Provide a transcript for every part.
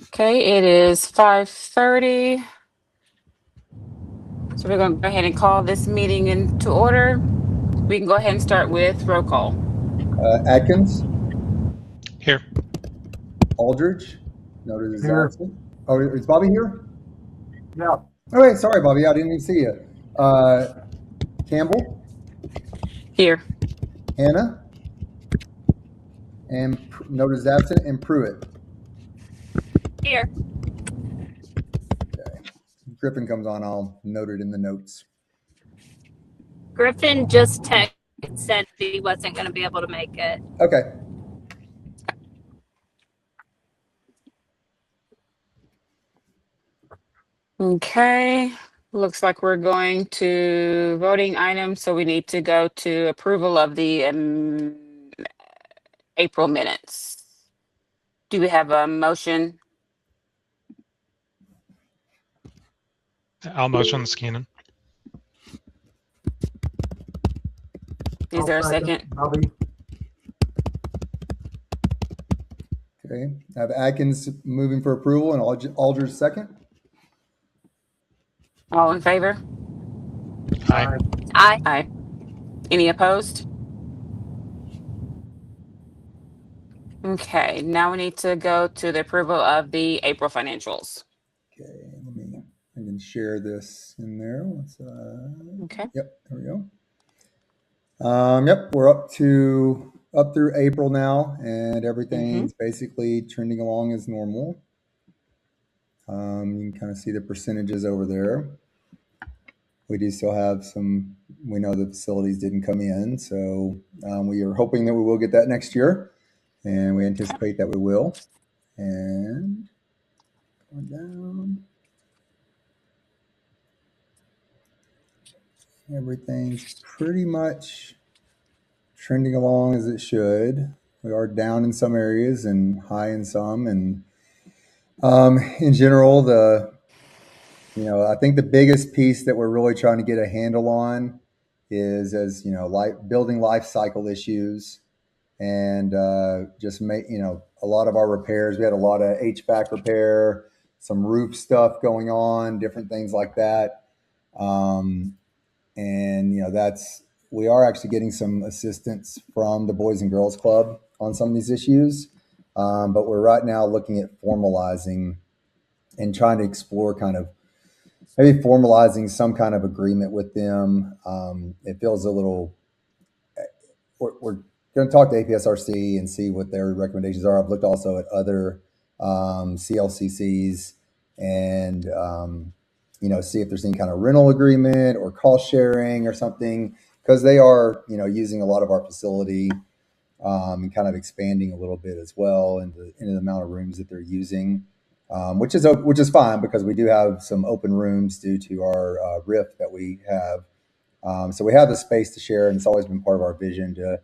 Okay, it is 5:30. So we're going to go ahead and call this meeting into order. We can go ahead and start with roll call. Atkins, Here. Aldridge, noted as Here. absent. Oh, is Bobby here? Yeah. Oh, wait, sorry, Bobby. I didn't even see you. Campbell, Here. Hannah, and noted as absent, and Pruitt. Here. Okay. Griffin comes on, I'll note it in the notes. Griffin just texted, said he wasn't going to be able to make it. Okay. Okay. Looks like we're going to voting items. So we need to go to approval of the April minutes. Do we have a motion? I'll motion Scannon. Is there a second? Bobby. Okay. I have Atkins moving for approval and Aldridge second. All in favor? Aye. Aye. Aye. Any opposed? Okay, now we need to go to the approval of the April financials. Okay, I can share this in there. Okay. Yep, there we go. Yep, we're up through April now, and everything's basically trending along as normal. You can kind of see the percentages over there. We do still have some. We know the facilities didn't come in, so we are hoping that we will get that next year, and we anticipate that we will. And going down. Everything's pretty much trending along as it should. We are down in some areas and high in some, and in general, I think the biggest piece that we're really trying to get a handle on is, as you know, building life cycle issues, and just make a lot of our repairs. We had a lot of HVAC repair, some roof stuff going on, different things like that. And we are actually getting some assistance from the Boys and Girls Club on some of these issues, but we're right now looking at formalizing and trying to explore kind of maybe formalizing some kind of agreement with them. It feels a little. We're going to talk to APSRC and see what their recommendations are. I've looked also at other CLCCs and see if there's any kind of rental agreement or cost sharing or something, because they are, using a lot of our facility and kind of expanding a little bit as well into the amount of rooms that they're using, which is fine because we do have some open rooms due to our RIF that we have. So we have the space to share, and it's always been part of our vision to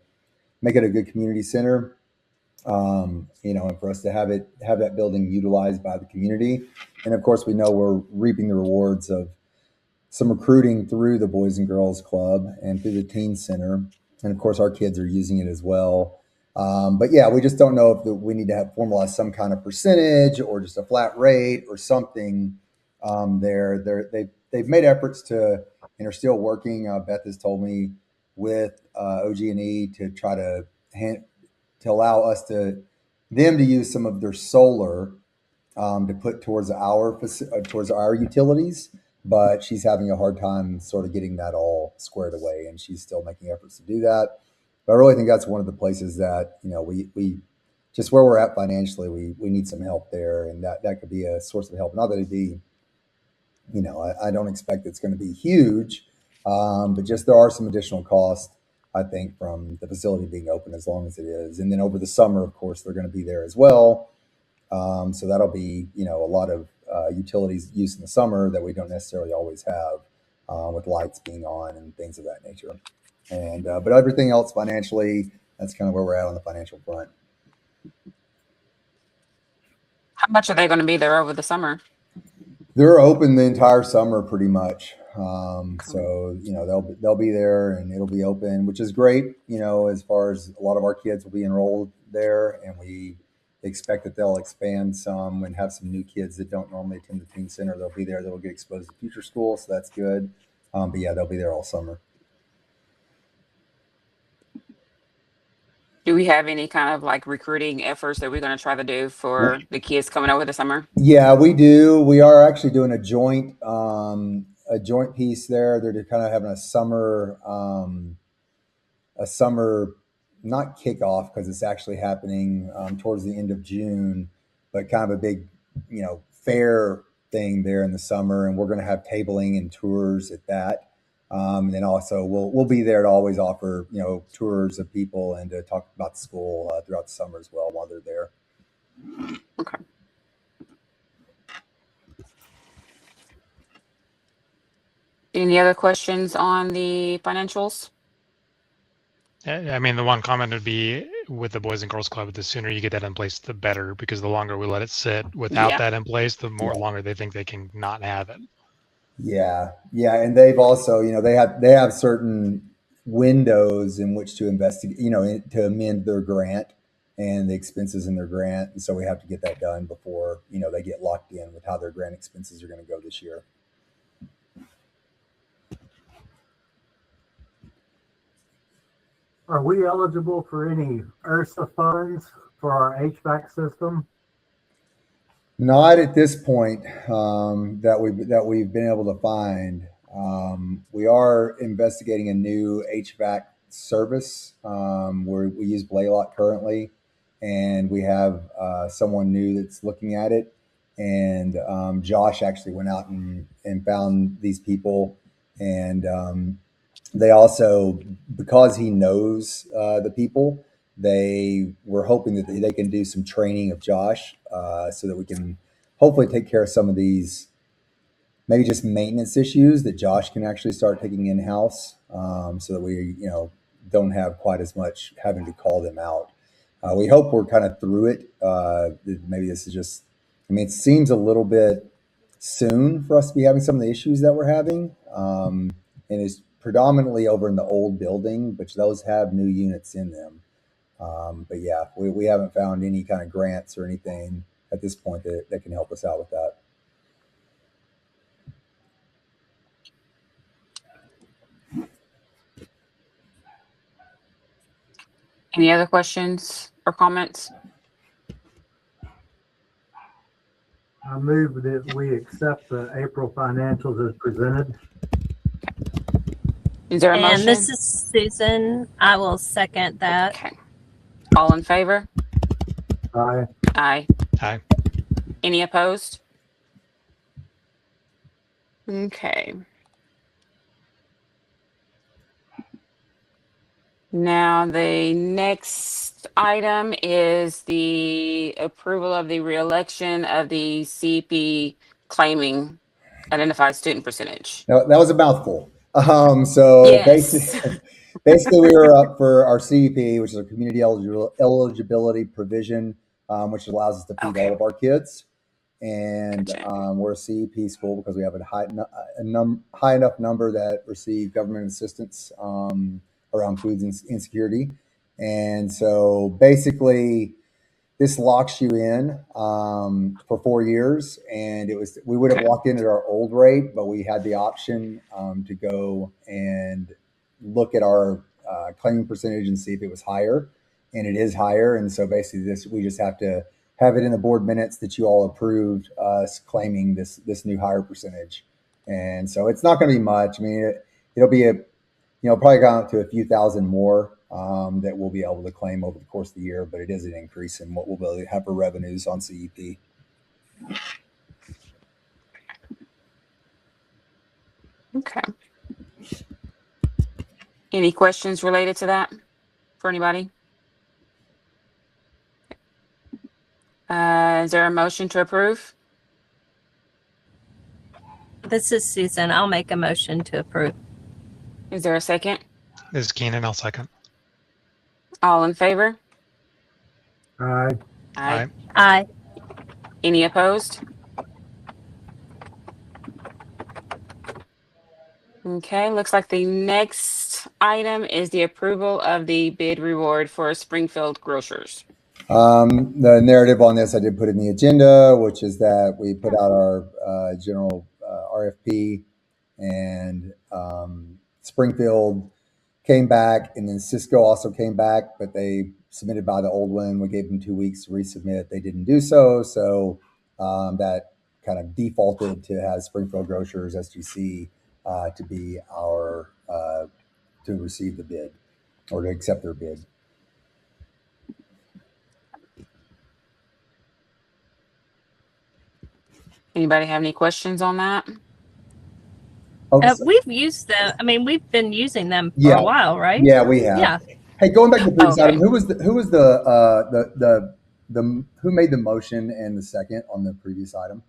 make it a good community center. And for us to have that building utilized by the community. And of course, we know we're reaping the rewards of some recruiting through the Boys and Girls Club and through the Teen Center. And of course, our kids are using it as well. But yeah, we just don't know if we need to have formalized some kind of percentage or just a flat rate or something they've made efforts to, and are still working. Beth has told me with OG&E to try to allow them to use some of their solar to put towards our utilities, but she's having a hard time sort of getting that all squared away, and she's still making efforts to do that. But I really think that's one of the places that we just where we're at financially, we need some help there, and that could be a source of help. Not that it'd be, I don't expect it's going to be huge, but just there are some additional costs, I think, from the facility being open as long as it is. And then over the summer, of course, they're going to be there as well. So that'll be, a lot of utilities use in the summer that we don't necessarily always have, with lights being on and things of that nature. And but everything else financially, that's kind of where we're at on the financial front. How much are they going to be there over the summer? They're open the entire summer pretty much. So they'll be there and it'll be open, which is great. As far as a lot of our kids will be enrolled there, and we expect that they'll expand some and have some new kids that don't normally attend the teen center. They'll be there. They'll get exposed to future school, so that's good. But yeah, they'll be there all summer. Do we have any kind of like recruiting efforts that we're going to try to do for the kids coming over the summer? Yeah, we do. We are actually doing a joint piece there. They're kind of having a summer not kickoff because it's actually happening towards the end of June, but kind of a big, fair thing there in the summer. And we're going to have tabling and tours at that. And then also we'll be there to always offer, tours of people and to talk about the school throughout the summer as well while they're there. Okay. Any other questions on the financials? I mean, the one comment would be with the Boys and Girls Club, the sooner you get that in place, the better, because the longer we let it sit without Yeah. that in place, the more longer they think they can not have it. Yeah. And they've also, they have certain windows in which to investigate, to amend their grant and the expenses in their grant. And so we have to get that done before, they get locked in with how their grant expenses are going to go this year. Are we eligible for any URSA funds for our HVAC system? Not at this point that we've been able to find. We are investigating a new HVAC service where we use Blaylock currently, and we have someone new that's looking at it. And Josh actually went out and found these people, and they also, because he knows the people, they were hoping that they can do some training of Josh so that we can hopefully take care of some of these maybe just maintenance issues that Josh can actually start taking in-house so that we, don't have quite as much having to call them out. We hope we're kind of through it. Maybe this is just, it seems a little bit soon for us to be having some of the issues that we're having. And it's predominantly over in the old building, but those have new units in them. But yeah, we haven't found any kind of grants or anything at this point that can help us out with that. Any other questions or comments? I move that we accept the April financials as presented. Is there a motion? And this is Susan. I will second that. Okay. All in favor? Aye. Aye. Aye. Any opposed? Okay. Now, the next item is the approval of the reelection of the CP claiming identified student percentage. Now, that was a mouthful. So Yes. basically, we were up for our CEP, which is a community eligibility provision, which allows us to feed all of our kids. And Gotcha. we're a CEP school because we have a high enough number that receive government assistance around food insecurity. And so basically, this locks you in for 4 years. And we would have walked in at our old rate, but we had the option to go and look at our claiming percentage and see if it was higher. And it is higher. And so basically we just have to have it in the board minutes that you all approved us claiming this new higher percentage. And so it's not going to be much. It'll be probably gone up to a few thousand more that we'll be able to claim over the course of the year, but it is an increase in what we'll be able to have for revenues on CEP. Okay. Any questions related to that for anybody? Is there a motion to approve? This is Susan. I'll make a motion to approve. Is there a second? This is Keenan. I'll second. All in favor? Aye. Aye. Aye. Any opposed? Okay, looks like the next item is the approval of the bid reward for Springfield Grocers. The narrative on this I did put in the agenda, which is that we put out our general RFP, and Springfield came back, and then Cisco also came back, but they submitted by the old one. We gave them 2 weeks to resubmit. They didn't do so, so that kind of defaulted to have Springfield Grocers SGC to be our to receive the bid or to accept their bid. Anybody have any questions on that? Oh, We've used them. I mean, we've been using them for Yeah. a while, right? yeah, we have. Yeah. Hey, going back to the previous Okay. item, who was the who made the motion and the second on the previous item?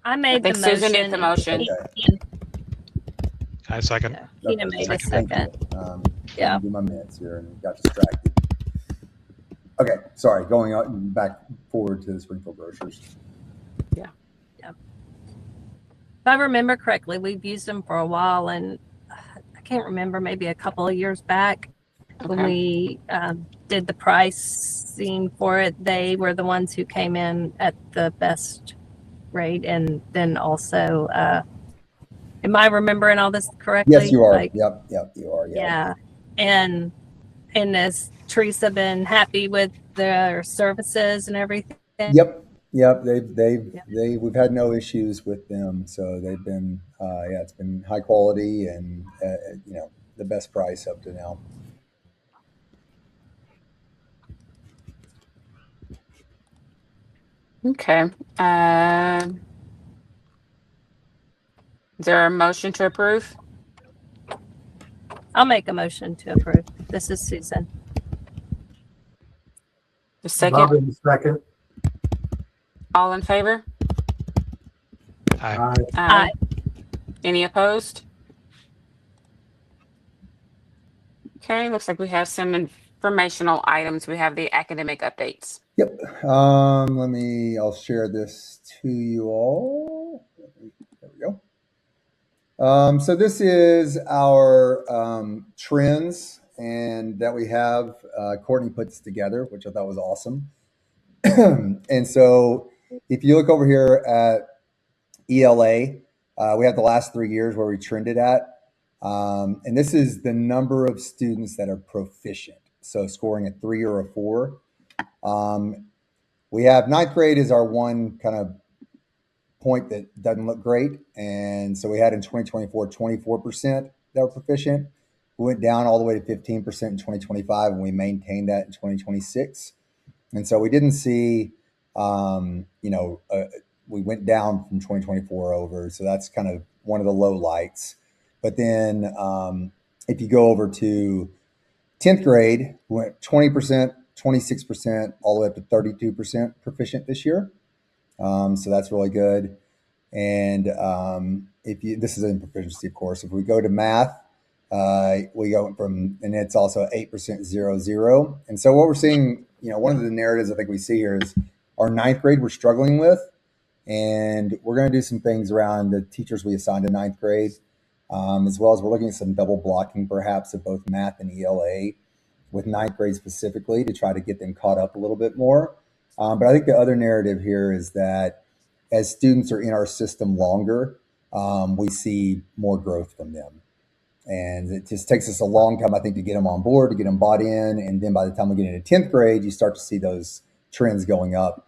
I I made the think motion. Susan did the motion. Okay. I second. Tina Okay, made a second. thank second. you. Yeah. Do my minutes here and got distracted. Okay, sorry. Going on back forward to the Springfield Grocers. If I remember correctly, we've used them for a while, and I can't remember, maybe a couple of years back when Okay. we did the pricing for it, they were the ones who came in at the best rate. And then also, am I remembering all this correctly? Yes, you are. Like, Yep, you are. yeah. And has Teresa been happy with their services and everything? Yep. We've had no issues with them, so they've been it's been high quality and the best price up to now. Okay. Is there a motion to approve? I'll make a motion to approve. This is Susan. The second, Robin, second. all in favor? Aye. Aye. Any opposed? Okay, looks like we have some informational items. We have the academic updates. Yep. I'll share this to you all. There we go. So this is our trends and that we have. Courtney put this together, which I thought was awesome. And so if you look over here at ELA, we have the last 3 years where we trended at. And this is the number of students that are proficient. So scoring a 3 or a 4. We have ninth grade is our one kind of point that doesn't look great. And so we had in 2024, 24% that were proficient. We went down all the way to 15% in 2025, and we maintained that in 2026. And so we didn't see, we went down from 2024 over. So that's kind of one of the low lights. But then if you go over to 10th grade, we went 20%, 26%, all the way up to 32% proficient this year. So that's really good. And this is in proficiency, of course. If we go to math, we go from, and it's also 8%, 0, 0. And so what we're seeing, one of the narratives I think we see here is our ninth grade we're struggling with. And we're going to do some things around the teachers we assigned to ninth grade, as well as we're looking at some double blocking perhaps of both math and ELA with ninth grade specifically to try to get them caught up a little bit more. But I think the other narrative here is that as students are in our system longer, we see more growth from them. And it just takes us a long time, I think, to get them on board, to get them bought in. And then by the time we get into 10th grade, you start to see those trends going up.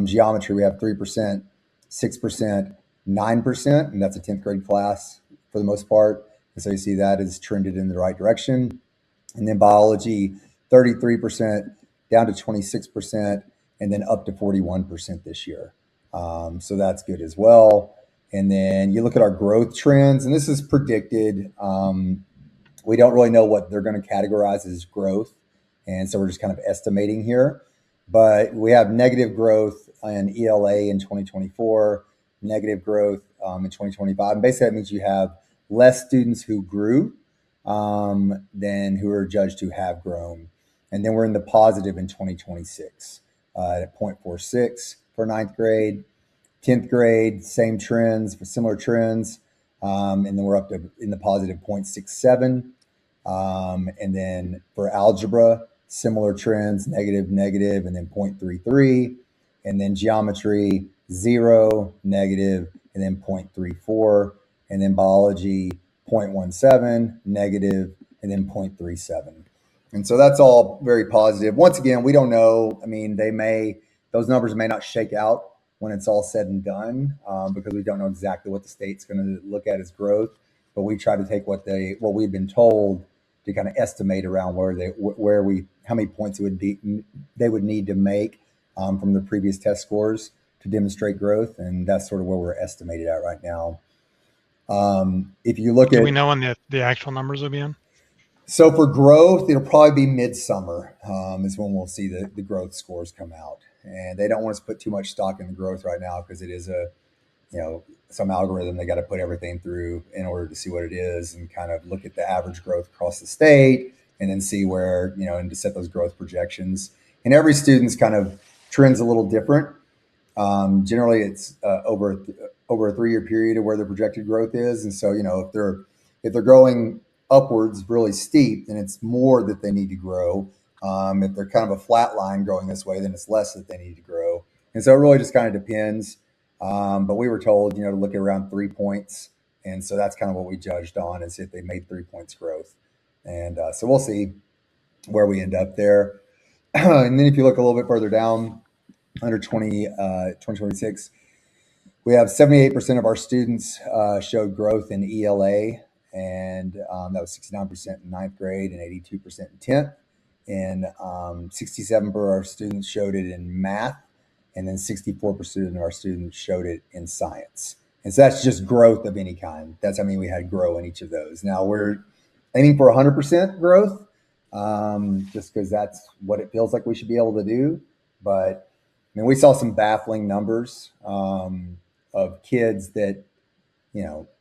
Geometry, we have 3%, 6%, 9%, and that's a 10th grade class for the most part. And so you see that is trended in the right direction. And then biology, 33% down to 26%, and then up to 41% this year. So that's good as well. And then you look at our growth trends, and this is predicted. We don't really know what they're going to categorize as growth. And so we're just kind of estimating here. But we have negative growth in ELA in 2024, negative growth in 2025. And basically that means you have less students who grew than who are judged to have grown. And then we're in the positive in 2026 at 0.46 for ninth grade. 10th grade, same trends, similar trends. And then we're up to in the positive 0.67. And then for algebra, similar trends, negative, negative, and then 0.33. And then geometry, 0, negative, and then 0.34. And then biology, 0.17, negative, and then 0.37. And so that's all very positive. Once again, we don't know. I mean, those numbers may not shake out when it's all said and done, because we don't know exactly what the state's going to look at as growth. But we try to take what we've been told to kind of estimate around how many points they would need to make from the previous test scores to demonstrate growth, and that's sort of where we're estimated at right now. If you look Do we know when the actual numbers will be in? So for growth, it'll probably be midsummer is when we'll see the growth scores come out. And they don't want us to put too much stock in the growth right now because it is some algorithm they got to put everything through in order to see what it is and kind of look at the average growth across the state and then see where, and to set those growth projections. And every student's kind of trends a little different. Generally, it's over a 3-year period of where the projected growth is. And so, if they're growing upwards really steep, then it's more that they need to grow. If they're kind of a flat line growing this way, then it's less that they need to grow. And so it really just kind of depends. But we were told, to look at around 3 points. And so that's kind of what we judged on, is if they made 3 points growth. And so we'll see where we end up there. And then if you look a little bit further down, under 2026, we have 78% of our students showed growth in ELA. And that was 69% in 9th grade and 82% in 10th. And 67% of our students showed it in math, and then 64% of our students showed it in science. And so that's just growth of any kind. That's how many we had grow in each of those. Now we're aiming for 100% growth, just because that's what it feels like we should be able to do. But we saw some baffling numbers of kids that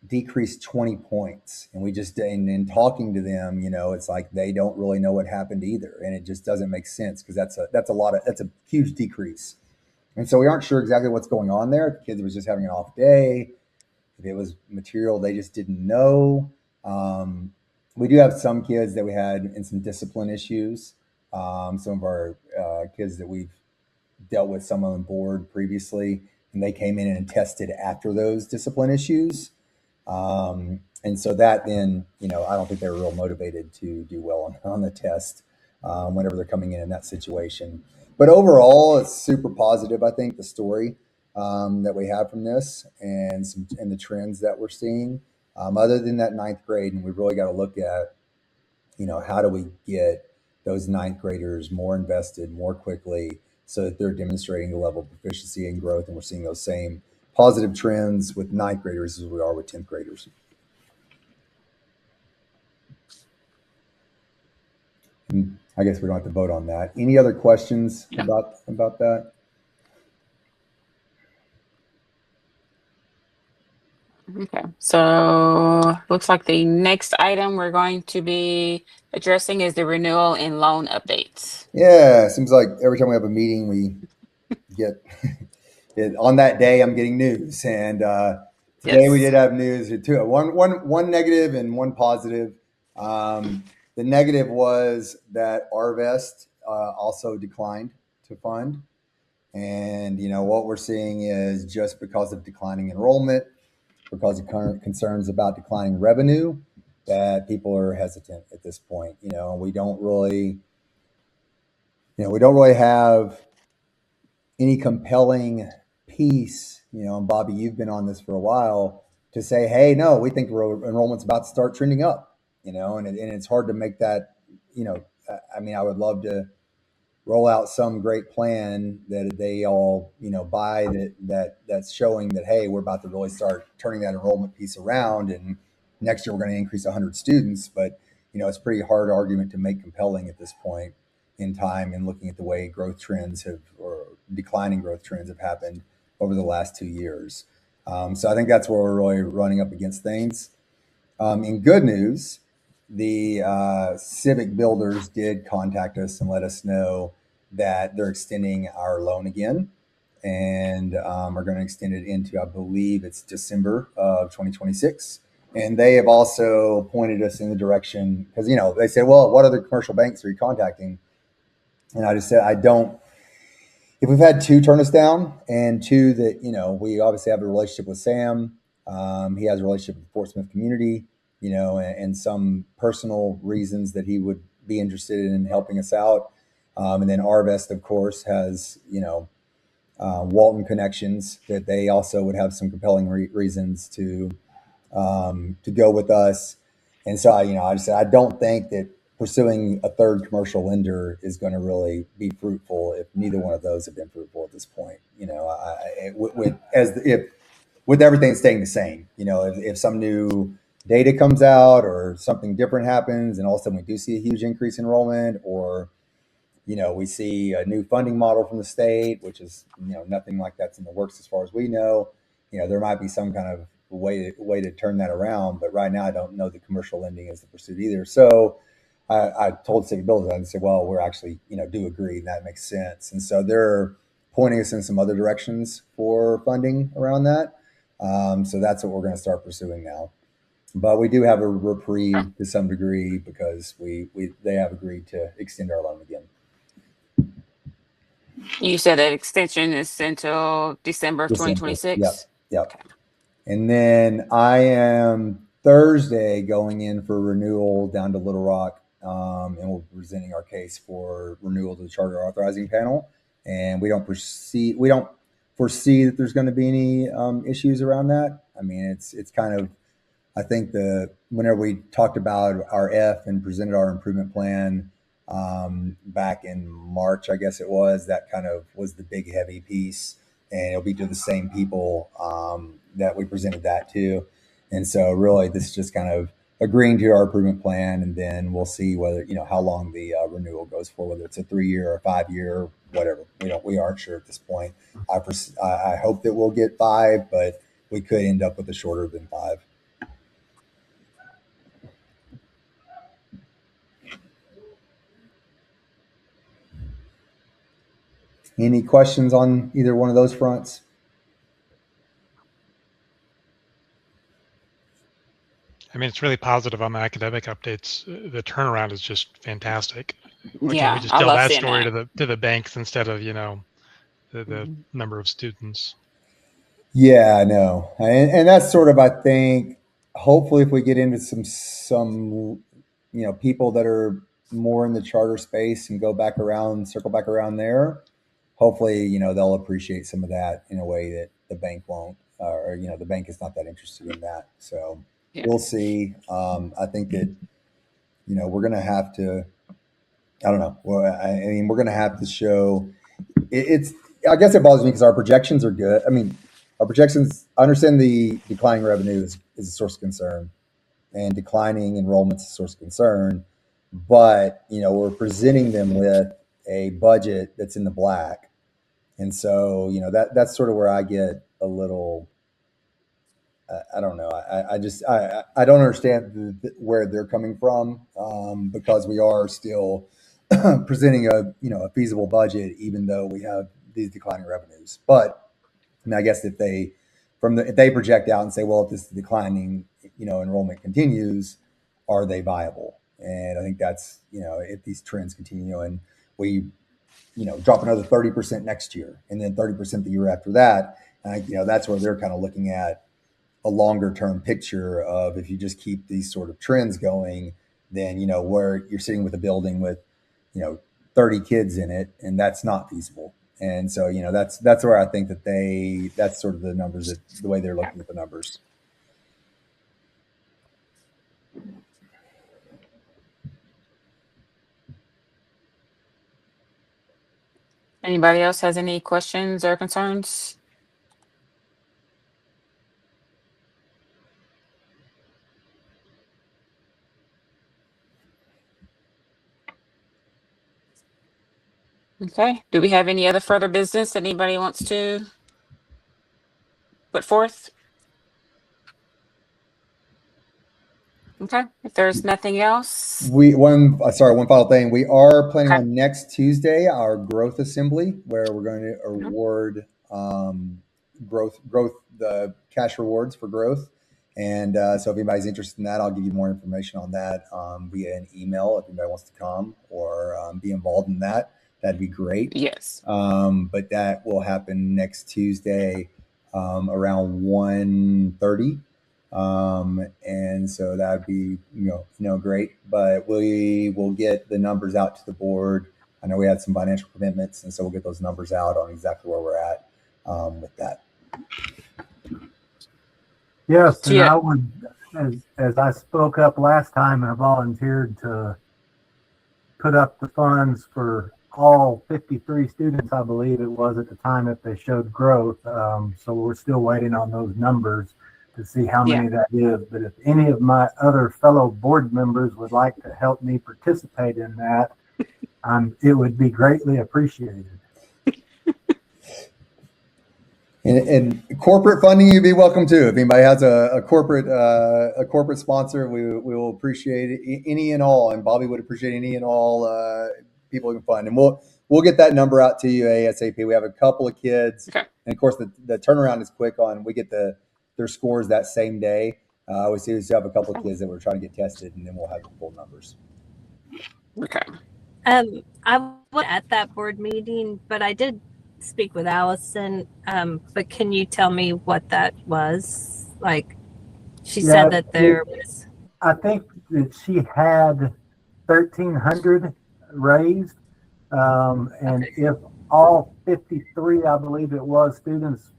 decreased 20 points. And we just, in talking to them, it's like they don't really know what happened either. And it just doesn't make sense because that's a huge decrease. And so we aren't sure exactly what's going on there. If the kids was just having an off day, if it was material they just didn't know. We do have some kids that we had in some discipline issues. Some of our kids that we've dealt with some on board previously, and they came in and tested after those discipline issues. And so that then, I don't think they were real motivated to do well on the test whenever they're coming in that situation. But overall, it's super positive, I think, the story that we have from this and the trends that we're seeing. Other than that 9th grade, and we've really got to look at, how do we get those 9th graders more invested more quickly, so that they're demonstrating the level of proficiency and growth, and we're seeing those same positive trends with 9th graders as we are with 10th graders. And I guess we don't have to vote on that. Any other questions about that? Okay, so looks like the next item we're going to be addressing is the renewal and loan updates. Yeah, it seems like every time we have a meeting, we get it. On that day, I'm getting news, and today we did have news. One negative and one positive. The negative was that Arvest also declined to fund, and what we're seeing is just because of declining enrollment, because of current concerns about declining revenue, that people are hesitant at this point. We don't really have any compelling piece, and Bobby, you've been on this for a while, to say, hey, no, we think enrollment's about to start trending up, and it's hard to make that, I would love to roll out some great plan that they all, buy that's showing that, hey, we're about to really start turning that enrollment piece around, and next year we're going to increase 100 students. But, it's a pretty hard argument to make compelling at this point in time, and looking at the way growth trends or declining growth trends have happened over the last 2 years. So I think that's where we're really running up against things. In good news, the Civic Builders did contact us and let us know that they're extending our loan again, and are going to extend it into, I believe it's December of 2026. And they have also pointed us in the direction, because, they said, well, what other commercial banks are you contacting? And I just said, I don't, if we've had two turn us down and two that, we obviously have a relationship with Sam. He has a relationship with the Fort Smith community, and some personal reasons that he would be interested in helping us out. And then Arvest, of course, has, Walton connections that they also would have some compelling reasons to go with us. And so, I just said, I don't think that pursuing a third commercial lender is going to really be fruitful if neither one of those have been fruitful at this point. With everything staying the same, if some new data comes out or something different happens, and all of a sudden we do see a huge increase in enrollment, or we see a new funding model from the state, which is nothing like that's in the works as far as we know. There might be some kind of way to turn that around, but right now I don't know that commercial lending is the pursuit either. So I told City Builders, I said, well, we're actually do agree, and that makes sense. And so they're pointing us in some other directions for funding around that. So that's what we're going to start pursuing now. But we do have a reprieve to some degree because they have agreed to extend our loan again. You said that extension is until December of 2026? Yep. Okay. And then I am Thursday going in for renewal down to Little Rock, and we'll be presenting our case for renewal to the Charter Authorizing Panel. And we don't foresee that there's going to be any issues around that. I mean, it's kind of, I think whenever we talked about our F and presented our improvement plan back in March, I guess it was, that kind of was the big heavy piece, and it'll be to the same people that we presented that to. And so really this is just kind of agreeing to our improvement plan, and then we'll see whether, how long the renewal goes for, whether it's a 3-year or 5-year, whatever. We aren't sure at this point. I hope that we'll get 5, but we could end up with a shorter than 5. Any questions on either one of those fronts? I mean, it's really positive on the academic updates. The turnaround is just fantastic. Why can't we just I tell love that seeing story that. to the banks instead of the number of students? Yeah, I know, and that's sort of, I think, hopefully if we get into some people that are more in the charter space and circle back around there, hopefully they'll appreciate some of that in a way that the bank won't, or the bank is not that interested in that. So we'll see. I think that we're gonna have to, I don't know, well, I mean, we're gonna have to show it's, I guess it bothers me because our projections are good. I mean, our projections, I understand the declining revenue is a source of concern, and declining enrollments is a source of concern, but we're presenting them with a budget that's in the black. And so, that's sort of where I get a little, I don't know. I don't understand where they're coming from, because we are still presenting a feasible budget, even though we have these declining revenues. But I mean, I guess if they project out and say, well, if this declining enrollment continues, are they viable? And I think that's if these trends continue and we drop another 30% next year, and then 30% the year after that, and that's where they're kind of looking at a longer term picture of, if you just keep these sort of trends going, then where you're sitting with a building with 30 kids in it, and that's not feasible. And so that's where I think that that's sort of the numbers, the way they're looking at the numbers. Anybody else has any questions or concerns? Okay. Do we have any other further business that anybody wants to put forth? Okay. If there's nothing else. One final thing. We are planning on next Tuesday our growth assembly, where we're going to award growth the cash rewards for growth. And so if anybody's interested in that, I'll give you more information on that via an email if anybody wants to come or be involved in that. that'd be great. Yes. But that will happen next Tuesday around 1:30. And so that'd be, great, but we will get the numbers out to the board. I know we had some financial commitments, and so we'll get those numbers out on exactly where we're at with that. Yes, and Yeah. I would, as I spoke up last time, I volunteered to put up the funds for all 53 students, I believe it was at the time, if they showed growth. So we're still waiting on those numbers to see how many that is. But if any of my other fellow board members would like to help me participate in that, it would be greatly appreciated. And corporate funding, you'd be welcome too. If anybody has a corporate sponsor, we will appreciate it, any and all. And Bobby would appreciate any and all people who can fund. And we'll get that number out to you ASAP. We have a couple of kids, Okay. and of course the turnaround is quick. We get their scores that same day. We still have a couple of kids that we're trying to get tested, and then we'll have the full numbers. Okay. I was at that board meeting, but I did speak with Allison. But can you tell me what that was? Like, she said that there was. I think that she had 1,300 raised. And if all 53, I believe it was, students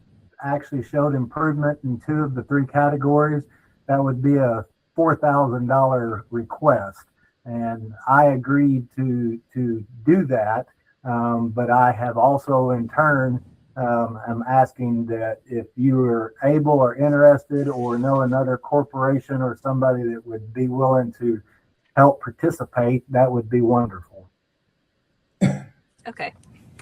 actually showed improvement in 2 of the 3 categories, that would be a $4,000 request. And I agreed to do that. But I have also in turn, I'm asking that if you are able or interested or know another corporation or somebody that would be willing to help participate, that would be wonderful. Okay.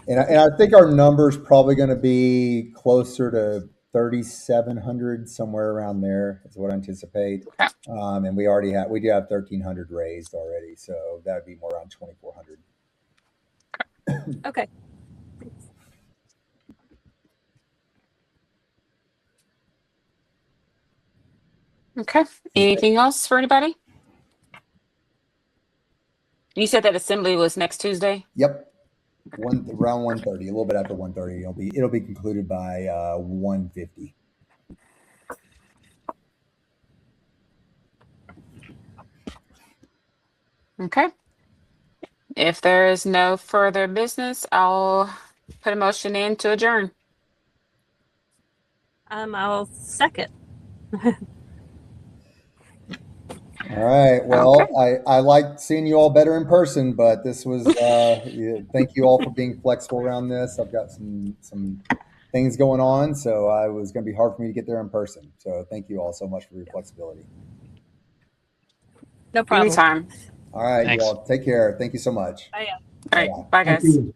And I think our number is probably going to be closer to 3,700, somewhere around there is what I anticipate. Okay. And we do have 1,300 raised already, so that would be more around 2,400. Okay. Okay. Anything else for anybody? You said that assembly was next Tuesday? Yep. Around 1:30, a little bit after 1:30. It'll be concluded by 1:50. Okay. If there is no further business, I'll put a motion in to adjourn. I'll second. All right. Well, Okay. I like seeing you all better in person, but this was thank you all for being flexible around this. I've got some things going on, so it was going to be hard for me to get there in person. So thank you all so much for your flexibility. No problem. Anytime. All right, Thanks. you all take care. Thank you so much. Bye. All right. Bye, Thank guys. you.